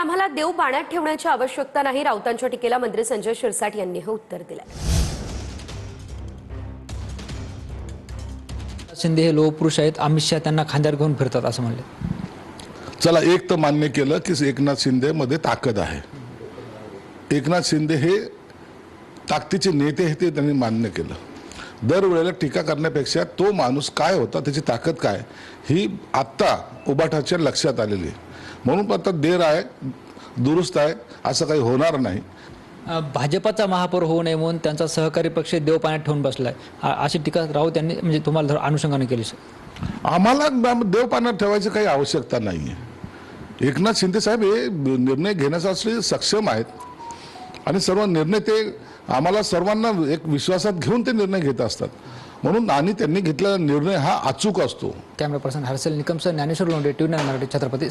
आम्हाला देव पाण्यात ठेवण्याची आवश्यकता नाही, राऊतांच्या टीकेला मंत्री संजय शिरसाट यांनी हे उत्तर दिलंय। शिंदे हे लोहपुरुष आहेत, अमित शहा त्यांना खांद्यावर घेऊन फिरतात असं म्हणले। चला, एक तर मान्य केलं की एकनाथ शिंदे मध्ये ताकद आहे। एकनाथ शिंदे हे ताकदीचे नेते हे ते त्यांनी मान्य केलं। दरवेळेला टीका करण्यापेक्षा तो माणूस काय होता, त्याची ताकद काय, ही आत्ता उबाठाच्या लक्षात आलेली आहे। म्हणून आता देर आहे, दुरुस्त आहे, असं काही होणार नाही। भाजपचा महापौर होऊ नये म्हणून त्यांचा सहकारी पक्ष देव पाण्यात ठेवून बसलाय, अशी टीका राऊत यांनी म्हणजे तुम्हाला अनुषंगाने केली। आम्हाला देव पाण्यात ठेवायची काही आवश्यकता नाही आहे। एकनाथ शिंदे साहेब हे निर्णय घेण्यासाठी सक्षम आहेत आणि सर्व निर्णय ते आम्हाला सर्वांना एक विश्वासात घेऊन ते निर्णय घेत असतात। म्हणून आणि त्यांनी घेतलेला निर्णय हा अचूक असतो। कॅमेरा पर्सन हर्षल निकमसह ज्ञानेश्वर लोंढे, टीव्ही 9 मराठी, छत्रपती।